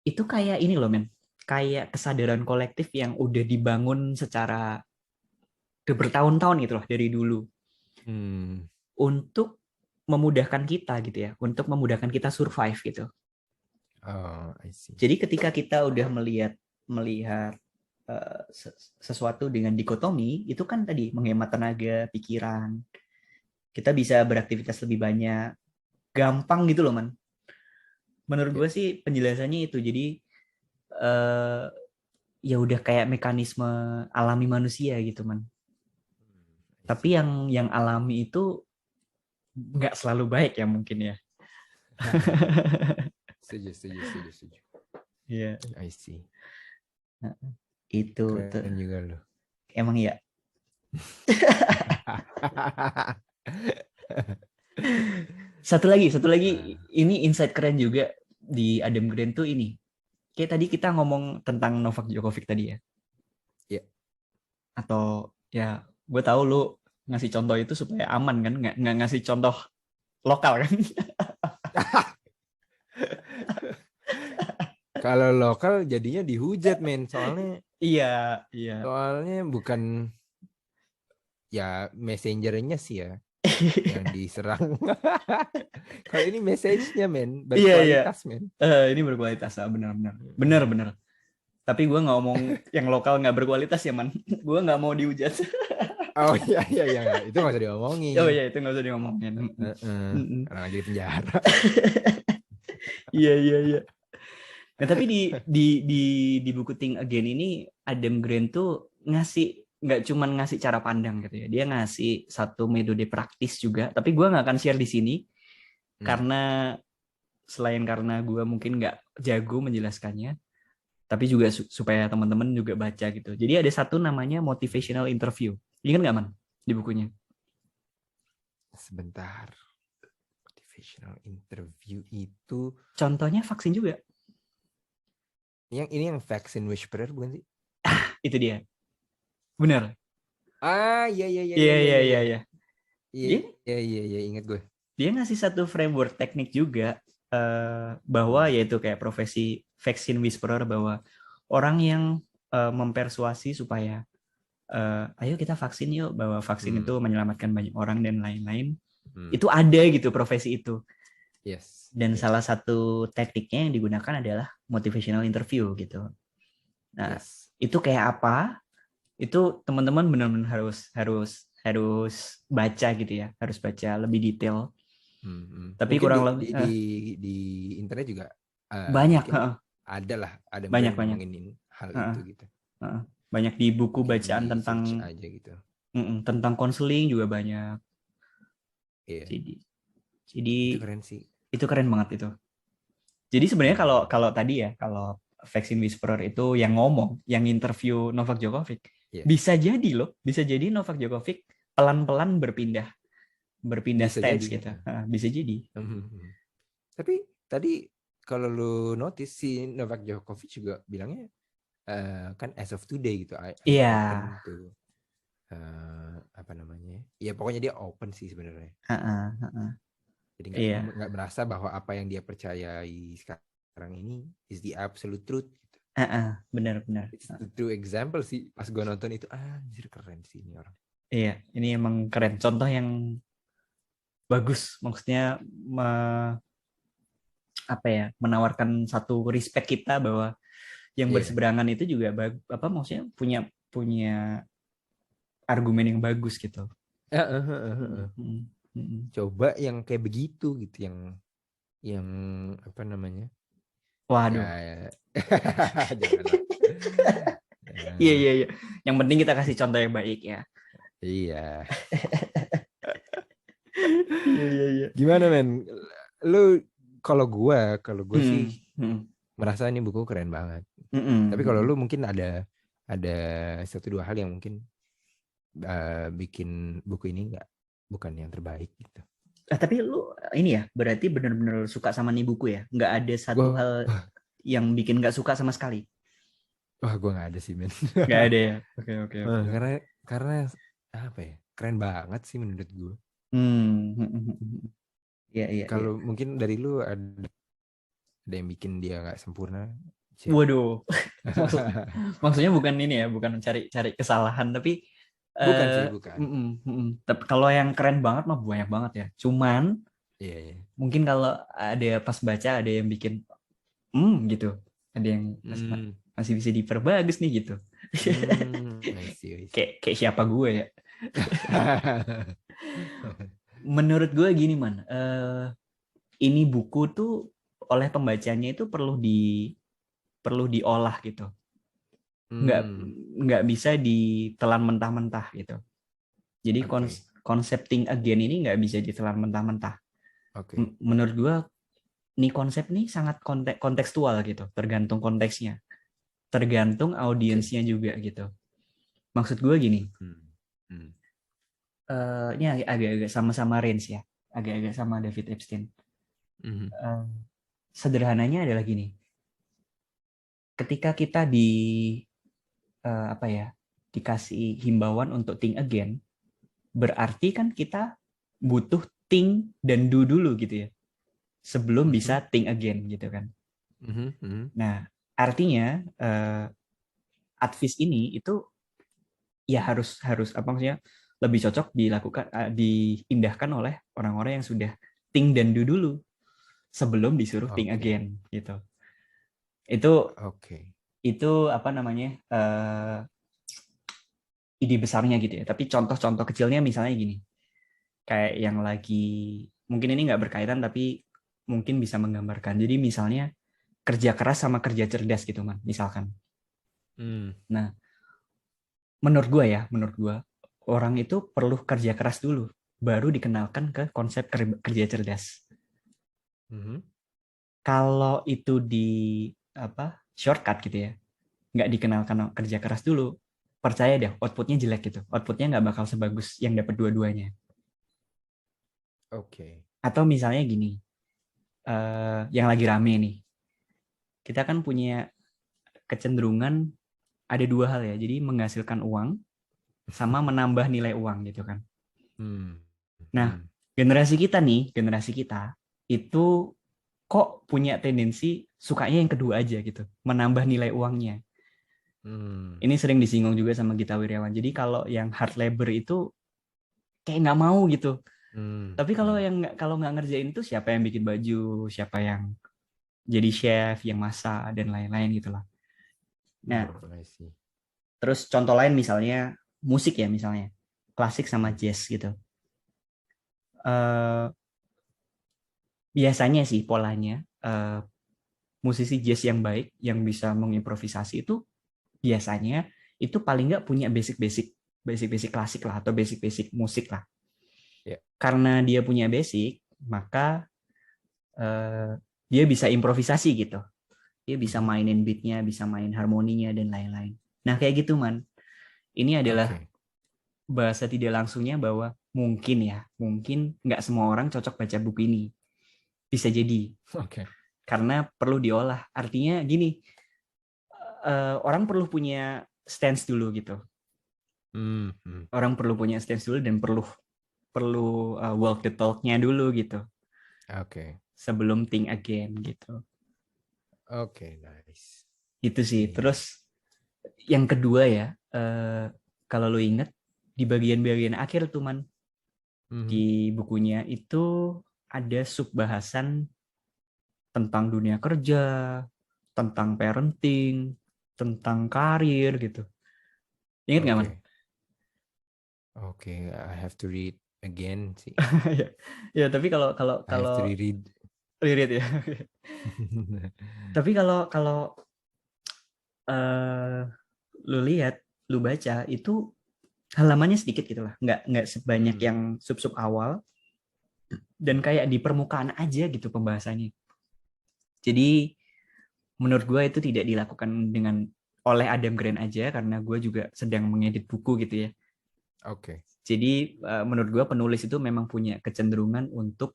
Itu kayak ini loh men, kayak kesadaran kolektif yang udah dibangun secara bertahun-tahun gitu loh dari dulu. Untuk memudahkan kita gitu ya, untuk memudahkan kita survive gitu. Oh, I see. Jadi ketika kita udah melihat sesuatu dengan dikotomi, itu kan tadi menghemat tenaga, pikiran. Kita bisa beraktivitas lebih banyak, gampang gitu loh man. Menurut gue sih penjelasannya itu. Jadi ya udah kayak mekanisme alami manusia gitu man. Tapi yang alami itu nggak selalu baik ya mungkin ya. Setuju. Iya. I see. Itu keren juga loh. Emang ya. Satu lagi ini insight keren juga di Adam Grant tuh ini. Kayak tadi kita ngomong tentang Novak Djokovic tadi ya. Iya. Atau ya gue tahu lu ngasih contoh itu supaya aman kan, nggak ngasih contoh lokal kan. Kalau lokal jadinya dihujat men, soalnya iya. Soalnya bukan ya messengernya sih ya yang diserang. Kalau ini message-nya men, berkualitas men. Ini berkualitas, benar. Tapi gue nggak ngomong yang lokal nggak berkualitas ya man. Gue nggak mau dihujat. Oh iya, itu nggak usah diomongin. Oh iya, itu nggak usah diomongin. Orang lagi di penjara. Iya. Nah tapi di buku Think Again ini Adam Grant tuh nggak cuman ngasih cara pandang gitu ya, dia ngasih satu metode praktis juga. Tapi gue nggak akan share di sini karena selain karena gue mungkin nggak jago menjelaskannya, tapi juga supaya teman-teman juga baca gitu. Jadi ada satu namanya motivational interview. Ingat nggak man di bukunya? Sebentar. Motivational interview itu contohnya vaksin juga. Ini yang vaksin whisperer bukan sih? Itu dia. Benar. Iya. Iya, ingat gue. Dia ngasih satu framework teknik juga bahwa yaitu kayak profesi vaksin whisperer, bahwa orang yang mempersuasi supaya ayo kita vaksin yuk, bahwa vaksin itu menyelamatkan banyak orang dan lain-lain. Itu ada gitu profesi itu. Yes. Dan salah satu tekniknya yang digunakan adalah motivational interview gitu. Nah, itu kayak apa? Itu teman-teman benar-benar harus baca gitu ya, harus baca lebih detail. Tapi mungkin kurang lebih di internet juga banyak. Ada banyak ngomongin hal itu gitu. Banyak di buku bacaan tentang aja gitu. Tentang konseling juga banyak. Iya. Jadi itu keren sih. Itu keren banget itu. Jadi sebenarnya kalau tadi ya, kalau vaksin whisperer itu yang ngomong, yang interview Novak Djokovic, bisa jadi Novak Djokovic pelan-pelan berpindah Bisa stage jadi. gitu. Bisa jadi. Tapi tadi kalau lu notice si Novak Djokovic juga bilangnya kan as of today gitu. Iya. Open to apa namanya? Ya pokoknya dia open sih sebenarnya. Jadi nggak merasa bahwa apa yang dia percayai sekarang ini is the absolute truth. Gitu. Benar. It's the true example sih. Pas gue nonton itu, anjir keren sih ini orang. Iya, ini emang keren. Contoh yang bagus, maksudnya menawarkan satu respect kita bahwa yang berseberangan itu juga maksudnya punya argumen yang bagus gitu. Coba yang kayak begitu gitu, yang apa namanya? Waduh. Janganlah. Iya. Yang penting kita kasih contoh yang baik ya. Iya. Iya. Gimana men? Lu kalau gue sih merasa ini buku keren banget. Tapi kalau lu mungkin ada satu dua hal yang mungkin bikin buku ini bukan yang terbaik gitu. Tapi lu ini ya berarti benar-benar suka sama nih buku ya? Nggak ada satu hal yang bikin nggak suka sama sekali? Wah, gue nggak ada sih men. Nggak ada ya? Oke. Karena apa ya? Keren banget sih menurut gue. Iya. Kalau mungkin dari lu ada yang bikin dia nggak sempurna. Waduh. Maksudnya bukan ini ya, bukan cari kesalahan, tapi bukan. Tapi kalau yang keren banget mah banyak banget ya. Cuman mungkin kalau ada pas baca ada yang bikin gitu. Ada yang masih bisa diperbagus nih gitu. Kayak siapa gue ya? Menurut gue gini man, ini buku tuh oleh pembacanya itu perlu diolah gitu. Nggak bisa ditelan mentah-mentah gitu. Jadi konsep think again ini nggak bisa ditelan mentah-mentah. Menurut gue nih konsep nih sangat kontekstual gitu, tergantung konteksnya, tergantung audiensnya juga gitu. Maksud gue gini, ini agak-agak sama-sama range ya, agak-agak sama David Epstein. Sederhananya adalah gini, ketika kita dikasih himbauan untuk think again, berarti kan kita butuh think dan do dulu gitu ya, sebelum bisa think again gitu kan. Nah, artinya advice ini itu ya harus apa maksudnya lebih cocok diindahkan oleh orang-orang yang sudah think dan do dulu sebelum disuruh think again gitu. Itu apa namanya ide besarnya gitu ya. Tapi contoh-contoh kecilnya misalnya gini, kayak yang lagi mungkin ini nggak berkaitan tapi mungkin bisa menggambarkan. Jadi misalnya kerja keras sama kerja cerdas gitu man, misalkan. Nah, menurut gue orang itu perlu kerja keras dulu, baru dikenalkan ke konsep kerja cerdas. Kalau itu di shortcut gitu ya, nggak dikenalkan kerja keras dulu, percaya deh outputnya jelek gitu, outputnya nggak bakal sebagus yang dapat dua-duanya. Atau misalnya gini, yang lagi rame nih, kita kan punya kecenderungan ada dua hal ya, jadi menghasilkan uang sama menambah nilai uang gitu kan. Nah, generasi kita itu kok punya tendensi sukanya yang kedua aja gitu, menambah nilai uangnya. Ini sering disinggung juga sama Gita Wirjawan. Jadi kalau yang hard labor itu kayak nggak mau gitu. Tapi kalau nggak ngerjain itu siapa yang bikin baju, siapa yang jadi chef, yang masak dan lain-lain gitulah. Nah, terus contoh lain misalnya musik ya, misalnya klasik sama jazz gitu. Biasanya sih polanya musisi jazz yang baik yang bisa mengimprovisasi itu biasanya itu paling nggak punya basic klasik lah atau basic musik lah. Karena dia punya basic, maka dia bisa improvisasi gitu. Dia bisa mainin beatnya, bisa main harmoninya dan lain-lain. Nah kayak gitu man. Ini adalah bahasa tidak langsungnya bahwa mungkin nggak semua orang cocok baca buku ini. Bisa jadi. Oke. Karena perlu diolah. Artinya gini, orang perlu punya stance dulu gitu. Orang perlu punya stance dulu dan perlu walk the talk-nya dulu gitu. Oke. Sebelum think again gitu. Oke, nice. Itu sih. Terus yang kedua ya, kalau lu inget di bagian-bagian akhir tuh Man, di bukunya itu ada subbahasan tentang dunia kerja, tentang parenting, tentang karir gitu. Ingat nggak Man? Oke, I have to read again sih. Ya, tapi kalau I have to reread. Reread ya. Tapi kalau lu lihat, lu baca itu halamannya sedikit gitu lah, nggak sebanyak yang sub awal, dan kayak di permukaan aja gitu pembahasannya. Jadi menurut gue itu tidak dilakukan oleh Adam Grant aja, karena gue juga sedang mengedit buku gitu ya. Oke. Jadi menurut gue penulis itu memang punya kecenderungan untuk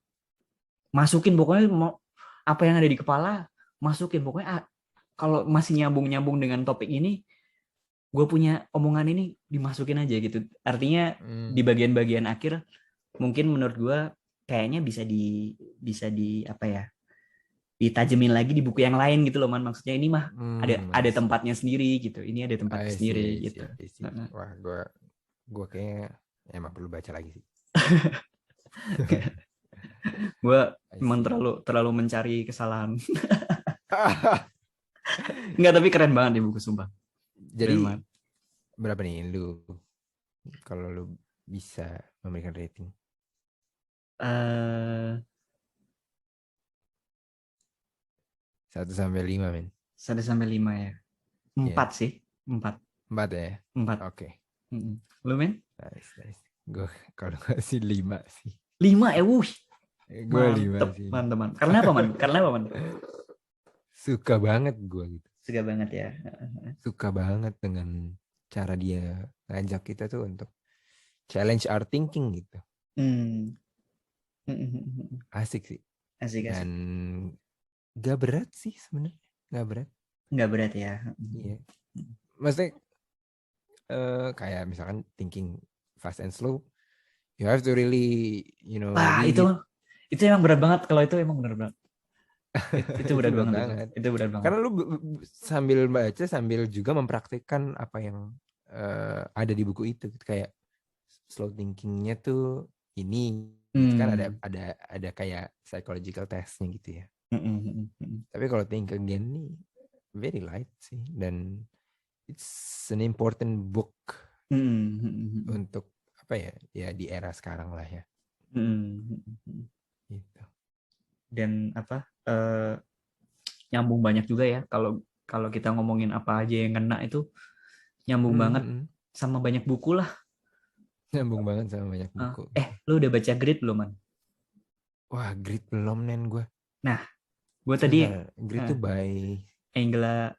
masukin pokoknya mau apa yang ada di kepala masukin, pokoknya kalau masih nyambung dengan topik ini, gue punya omongan ini dimasukin aja gitu. Artinya di bagian-bagian akhir mungkin menurut gue kayaknya bisa di apa ya, ditajemin lagi di buku yang lain gitu loh Man. Maksudnya ini mah ada tempatnya sendiri gitu. Ini ada tempatnya sendiri gitu. Wah, gue kayaknya emang perlu baca lagi sih. Gue emang terlalu mencari kesalahan. Enggak, tapi keren banget nih buku, sumpah. Jadi berapa nih lu kalau lu bisa memberikan rating? 1 sampai 5 men. 1 sampai 5 ya. 4 sih. 4 ya. 4. Oke. Lu men? Nice. Gue kalau kasih 5 sih. 5 ya, wuh. Gue 5 sih. Mantap. Karena apa man? Suka banget gue gitu. Suka banget ya. Suka banget dengan cara dia ngajak kita tuh untuk challenge our thinking gitu. Asik sih. Asik. Dan gak berat sih sebenarnya. Gak berat ya. Iya. Maksudnya kayak misalkan thinking fast and slow, you have to really, itu emang berat banget. Kalau itu emang benar banget. Itu berat banget. Itu berat banget. Karena lu sambil baca sambil juga mempraktikkan apa yang ada di buku itu. Kayak slow thinkingnya tuh ini gitu kan ada kayak psychological testnya gitu ya. Tapi kalau think again nih very light sih, dan it's an important book untuk apa ya di era sekarang lah ya. Gitu. Dan nyambung banyak juga ya, kalau kita ngomongin apa aja yang kena itu nyambung banget sama banyak buku lah. Nyambung banget sama banyak buku. Lu udah baca Grit belum Man? Wah, Grit belum nen gue. Nah, gue tadi Grit tuh by Angela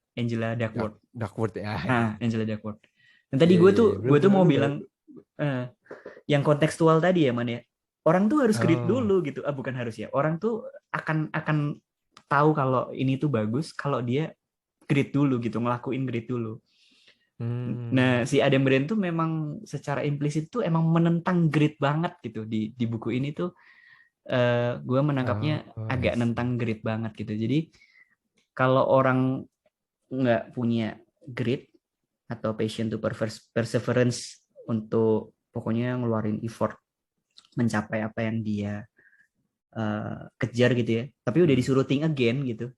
Duckworth ya. Angela Duckworth. Dan tadi gue tuh mau bilang yang kontekstual tadi ya Man ya. Orang tuh harus grit dulu gitu. Bukan harus ya. Orang tuh akan tahu kalau ini tuh bagus kalau dia grit dulu gitu, ngelakuin grit dulu. Nah, si Adam Grant tuh memang secara implisit tuh emang menentang grit banget gitu di buku ini tuh. Gue menangkapnya agak nentang grit banget gitu. Jadi kalau orang nggak punya grit atau passion to perseverance untuk pokoknya ngeluarin effort mencapai apa yang dia kejar gitu ya, tapi udah disuruh think again gitu,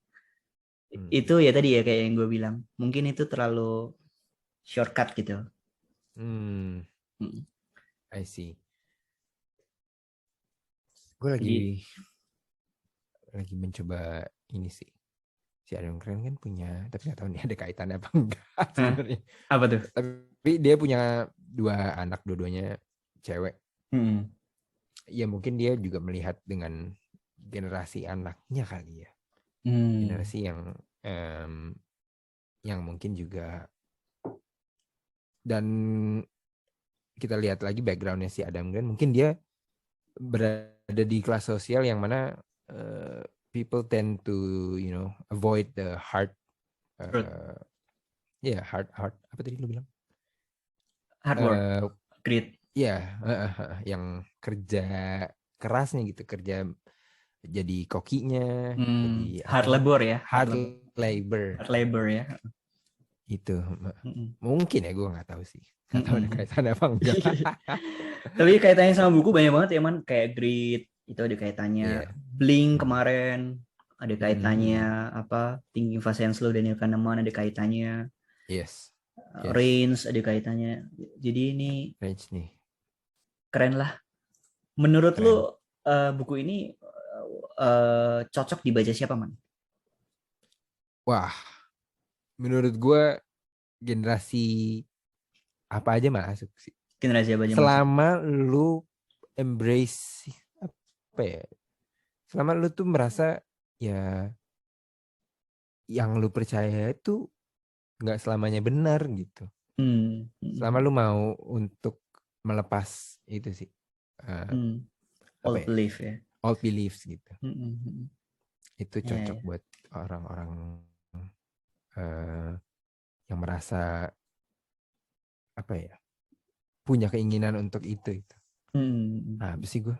itu ya tadi ya kayak yang gue bilang, mungkin itu terlalu shortcut gitu. I see. Gue lagi mencoba ini sih. Si Adam Grant kan punya, tapi nggak tahu nih ada kaitannya apa enggak sebenarnya. Apa tuh? Tapi dia punya 2 anak, dua-duanya cewek. Ya mungkin dia juga melihat dengan generasi anaknya kali ya. Generasi yang mungkin juga, dan kita lihat lagi backgroundnya si Adam Grant, mungkin dia berada di kelas sosial yang mana people tend to avoid the hard hard apa tadi lu bilang, hard work, grit, yang kerja kerasnya gitu, kerja jadi kokinya, jadi hard labor ya, hard labor ya, itu mungkin ya, gue nggak tahu sih, nggak tahu ada kaitannya apa enggak. Tapi kaitannya sama buku banyak banget ya man, kayak Grit itu ada kaitannya, Blink kemarin ada kaitannya, apa Thinking Fast and Slow Daniel Kahneman ada kaitannya, Range ada kaitannya. Jadi ini Range nih keren lah. Menurut lu buku ini cocok dibaca siapa man? Wah, menurut gue generasi apa aja masuk sih. Generasi apa aja selama masuk. Lu embrace apa ya? Selama lu tuh merasa ya yang lu percaya itu nggak selamanya benar gitu. Selama lu mau untuk melepas itu sih. Old belief ya. Old beliefs gitu. Itu cocok buat orang-orang yang merasa apa ya, punya keinginan untuk itu. Apa sih gue?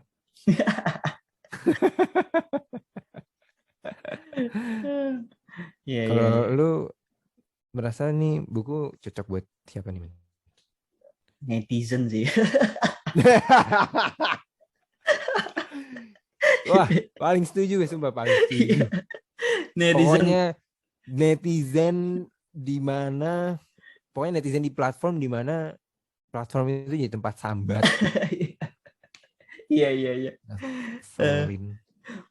Kalau lu merasa nih buku cocok buat siapa nih? Netizen sih. Wah, paling setuju ya, sumpah paling setuju. Pokoknya netizen di mana, pokoknya netizen di platform di mana platform itu jadi tempat sambat. Iya.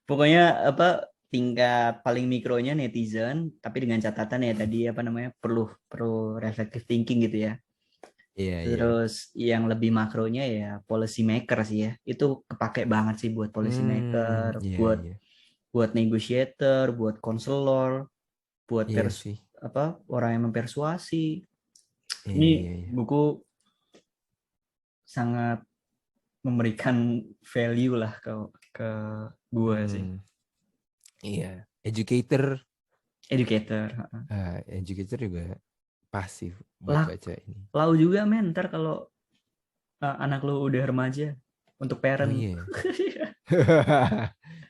Pokoknya apa, tingkat paling mikronya netizen, tapi dengan catatan ya tadi apa namanya, perlu reflective thinking gitu ya. Terus yang lebih makronya ya policy maker sih ya. Itu kepake banget sih buat policy maker, buat negotiator, buat konselor, buat orang yang mempersuasi. Ini buku sangat memberikan value lah ke gue sih. Iya, educator juga pasif buat baca ini. Lau juga men, ntar kalau anak lu udah remaja, untuk parent.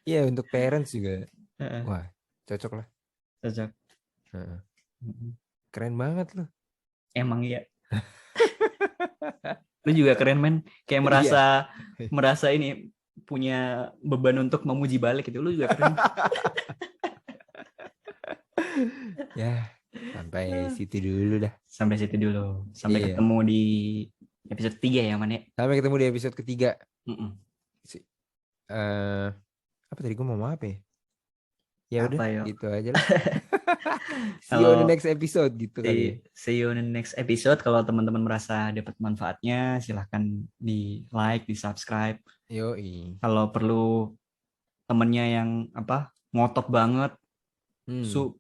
Iya, untuk parents juga. Wah, cocok lah. Cocok. Keren banget lu. Emang iya. Lu juga keren men, kayak merasa ini punya beban untuk memuji balik itu. Lu juga keren. Ya, sampai situ dulu dah. Sampai ketemu di episode 3 ya man ya. Sampai ketemu di episode ketiga. Apa tadi gue mau apa ya? Ya udah, gitu aja lah. See you on the next episode gitu kali. See you on the next episode. Kalau teman-teman merasa dapat manfaatnya, silahkan di like, di subscribe. Yoi. Kalau perlu temennya yang ngotot banget,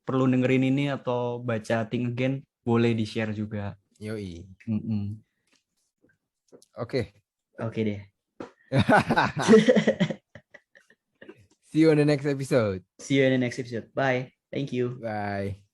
perlu dengerin ini atau baca Think Again, boleh di share juga. Yoi. Oke deh. See you on the next episode. Bye. Thank you. Bye.